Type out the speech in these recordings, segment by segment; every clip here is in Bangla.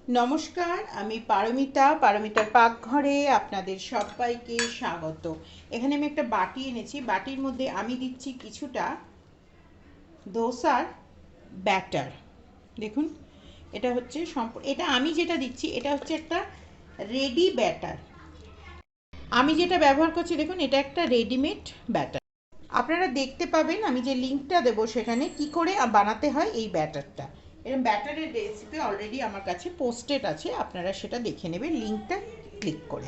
নমস্কার, আমি পারমিতার পাকঘরে আপনাদের সবাইকে স্বাগত। এখানে আমি একটা বাটি এনেছি। বাটির মধ্যে আমি দিচ্ছি কিছুটা ধোসার ব্যাটার। দেখুন, এটা হচ্ছে এটা আমি যেটা দিচ্ছি এটা হচ্ছে একটা রেডি ব্যাটার। আমি যেটা ব্যবহার করছি দেখুন, এটা একটা রেডিমেড ব্যাটার। আপনারা দেখতে পাবেন আমি যে লিঙ্কটা দেবো সেখানে কি করে বানাতে হয় এই ব্যাটারটা। এরকম ব্যাটারের রেসিপি অলরেডি আমার কাছে পোস্টেড আছে, আপনারা সেটা দেখে নেবেন লিঙ্কটা ক্লিক করে।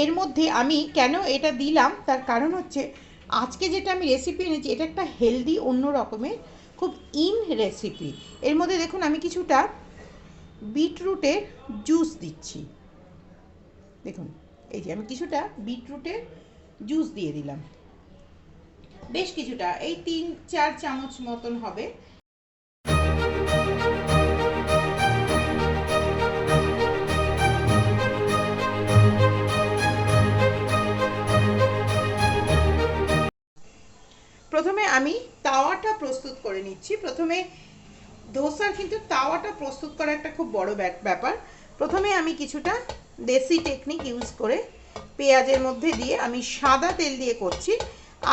এর মধ্যে আমি কেন এটা দিলাম তার কারণ হচ্ছে, আজকে যেটা আমি রেসিপি এনেছি এটা একটা হেলদি অন্য রকমের খুব রেসিপি। এর মধ্যে দেখুন আমি কিছুটা বিটরুটের জুস দিচ্ছি। দেখুন, এই যে আমি কিছুটা বিটরুটের জুস দিয়ে দিলাম, বেশ কিছুটা, এই 3-4 চামচ মতন হবে। প্রথমে আমি তাওয়াটা প্রস্তুত করে নিচ্ছি। প্রথমে ধোসার কিন্তু তাওয়াটা প্রস্তুত করা একটা খুব বড় ব্যাপার। প্রথমে আমি কিছুটা দেশি টেকনিক ইউজ করে পেঁয়াজের মধ্যে দিয়ে, আমি সাদা তেল দিয়ে করছি।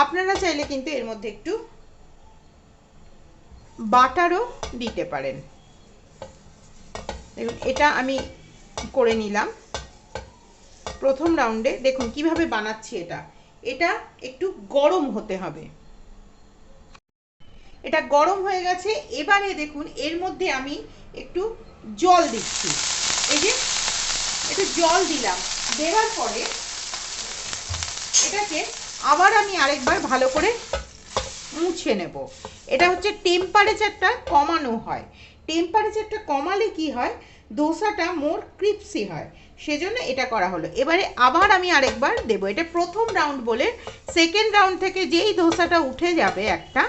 আপনারা চাইলে কিন্তু এর মধ্যে একটু বাটারও দিতে পারেন। দেখুন, এটা আমি করে নিলাম প্রথম রাউন্ডে। দেখুন কিভাবে বানাচ্ছি। এটা একটু গরম হতে হবে। এটা গরম হয়ে গেছে। এবারে দেখুন এর মধ্যে আমি একটু জল দিচ্ছি। এই যে একটু জল দিলাম, দেওয়ার পরে এটাকে আবার আমি আরেকবার ভালো করে মুছে নেব। এটা হচ্ছে টেম্পারেচারটা কমানো হয়। টেম্পারেচারটা কমালে কি হয়, দোসাটা মোর ক্রিপসি হয়, সেজন্য এটা করা হলো। এবারে আবার আমি আরেকবার দেব। এটা প্রথম রাউন্ড বলে, সেকেন্ড রাউন্ড থেকে যেই দোসাটা উঠে যাবে একটা,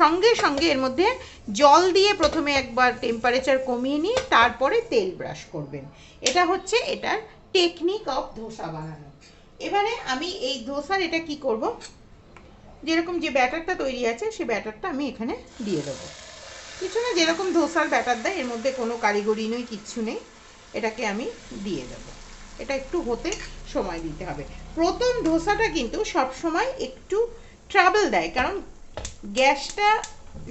সঙ্গে সঙ্গে এর মধ্যে জল দিয়ে প্রথমে একবার টেম্পারেচার কমিয়ে নিয়ে তারপরে তেল ব্রাশ করবেন। এটা হচ্ছে এটার টেকনিক অফ ধোসা বানানো। এবারে আমি এই ধোসার এটা কি করব, যেরকম যে ব্যাটারটা তৈরি আছে সেই ব্যাটারটা আমি এখানে দিয়ে দেবো। কিছু না, যেরকম ধোসার ব্যাটার দেয়, এর মধ্যে কোনো কারিগরি নয়, কিচ্ছু নেই। এটাকে আমি দিয়ে দেব। এটা একটু হতে সময় দিতে হবে। প্রথম ধোসাটা কিন্তু সব সময় একটু ট্রাবল দেয়, কারণ গ্যাসটা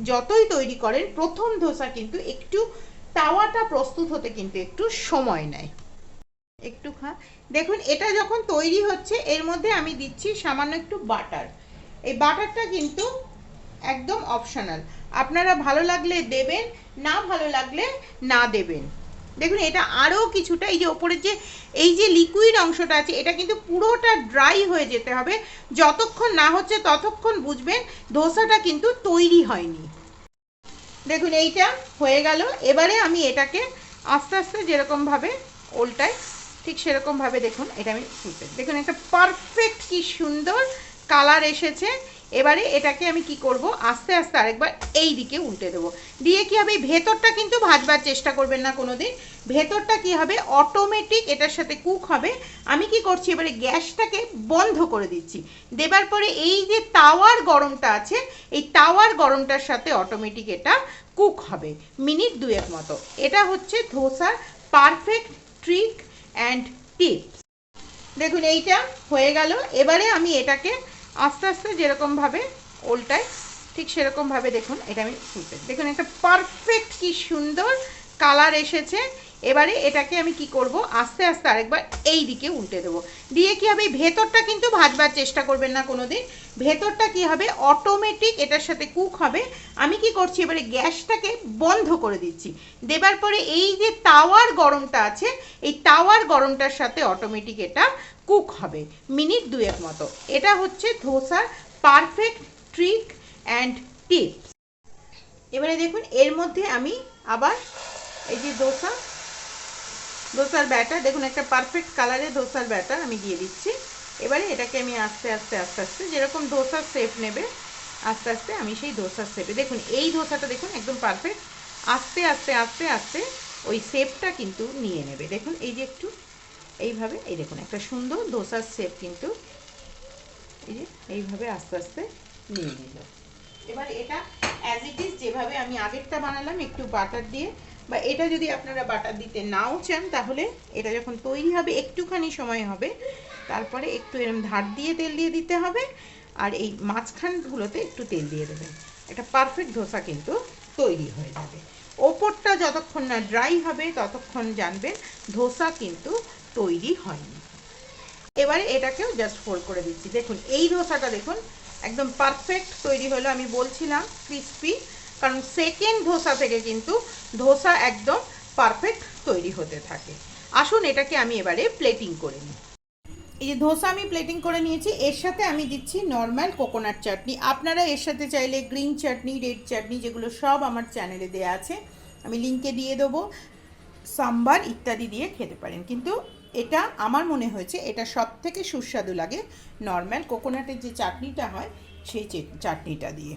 যতই তৈরি করেন প্রথম ধোসা কিন্তু একটু তাওয়াটা প্রস্তুত হতে কিন্তু একটু সময় নেয়। দেখুন, এটা যখন তৈরি হচ্ছে এর মধ্যে আমি দিচ্ছি সামান্য একটু বাটার। এই বাটারটা কিন্তু একদম অপশনাল, আপনারা ভালো লাগলে দেবেন, না ভালো লাগলে না দেবেন। দেখুন, এটা আরও কিছুটা, এই যে ওপরে যে এই যে লিকুইড অংশটা আছে এটা কিন্তু পুরোটা ড্রাই হয়ে যেতে হবে। যতক্ষণ না হচ্ছে ততক্ষণ বুঝবেন ধোসাটা কিন্তু তৈরি হয়নি। দেখুন, এইটা হয়ে গেল। এবারে আমি এটাকে আস্তে আস্তে যেরকমভাবে ওল্টাই, ঠিক সেরকমভাবে দেখুন এটা আমি দেখুন একটা পারফেক্ট কি সুন্দর কালার এসেছে। এবারে এটাকে আমি কি করব, আস্তে আস্তে আরেকবার এই দিকে উল্টে দেবো। দিয়ে কি হবে, ভেতরটা কিন্তু ভাজবার চেষ্টা করবেন না কোনো দিন। ভেতরটা কি হবে, অটোমেটিক এটার সাথে কুক হবে। আমি কি করছি, এবারে গ্যাসটাকে বন্ধ করে দিচ্ছি। দেবার পরে এই যে তাওয়ার গরমটা আছে, এই তাওয়ার গরমটার সাথে অটোমেটিক এটা কুক হবে মিনিট 2 মতো। এটা হচ্ছে ধোসার পারফেক্ট ট্রিক অ্যান্ড টিপস। দেখুন, এইটা হয়ে গেল। এবারে আমি এটাকে আস্তে আস্তে যেরকমভাবে ওল্টাই, ঠিক সেরকমভাবে দেখুন এটা আমি দেখুন একটা পারফেক্ট কি সুন্দর কালার এসেছে। এবারে এটাকে আমি কি করব, আস্তে আস্তে আরেকবার এই দিকে উল্টে দেবো। দিয়ে কি হবে, ভেতরটা কিন্তু ভাজবার চেষ্টা করবেন না কোনো দিন। ভেতরটা কি হবে, অটোমেটিক এটার সাথে কুক হবে। আমি কি করছি, এবারে গ্যাসটাকে বন্ধ করে দিচ্ছি। দেবার পরে এই যে তাওয়ার গরমটা আছে, এই তাওয়ার গরমটার সাথে অটোমেটিক এটা কুক হবে মিনিট 2 মতো। এটা হচ্ছে ধোসার পারফেক্ট ট্রিক অ্যান্ড টিপস। এবারে দেখুন এর মধ্যে আমি আবার এই যে ধোসার ব্যাটার, দেখুন একটা পারফেক্ট কালারের ধোসার ব্যাটার আমি দিয়ে দিচ্ছি। এবারে এটাকে আমি আস্তে আস্তে আস্তে আস্তে যেরকম ধোসার শেপ নেবে, আস্তে আস্তে আমি সেই ধোসার শেপে, দেখুন এই ধোসাটা দেখুন একদম পারফেক্ট। আস্তে আস্তে আস্তে আস্তে ওই শেপটা কিন্তু নিয়ে নেবে। দেখুন এই যে একটু এইভাবে, এই দেখুন একটা সুন্দর ধোসার শেপ কিন্তু এই যে এইভাবে আস্তে আস্তে নিয়ে নিল। এবার এটা অ্যাজ ইট ইজ যেভাবে আমি আগেরটা বানালাম একটু বাটার দিয়ে, বা এটা যদি আপনারা বাটার দিতে নাও চান, তাহলে এটা যখন তৈরি হবে একটুখানি সময় হবে, তারপরে একটু এরকম ধার দিয়ে তেল দিয়ে দিতে হবে, আর এই মাঝখানগুলোতে একটু তেল দিয়ে দেবেন। একটা পারফেক্ট ধোসা কিন্তু তৈরি হয়ে যাবে। ওপরটা যতক্ষণ না ড্রাই হবে ততক্ষণ জানবেন ধোসা কিন্তু তৈরি হয়নি। এবারে এটাকেও জাস্ট ফোল্ড করে দিচ্ছি। দেখুন এই ধোসাটা দেখুন একদম পারফেক্ট তৈরি হলো। আমি বলছিলাম ক্রিস্পি, কারণ সেকেন্ড ধোসা থেকে কিন্তু ধোসা একদম পারফেক্ট তৈরি হতে থাকে। আসুন এটাকে আমি এবারে প্লেটিং করে নিই। এই যে ধোসা আমি প্লেটিং করে নিয়েছি, এর সাথে আমি দিচ্ছি নর্মাল কোকোনাট চাটনি। আপনারা এর সাথে চাইলে গ্রিন চাটনি, রেড চাটনি, যেগুলো সব আমার চ্যানেলে দেওয়া আছে, আমি লিঙ্কে দিয়ে দেবো, সাম্বার ইত্যাদি দিয়ে খেতে পারেন। কিন্তু এটা আমার মনে হয়েছে এটা সব থেকে সুস্বাদু লাগে নর্মাল কোকোনাটের যে চাটনিটা হয় সেই চাটনিটা দিয়ে।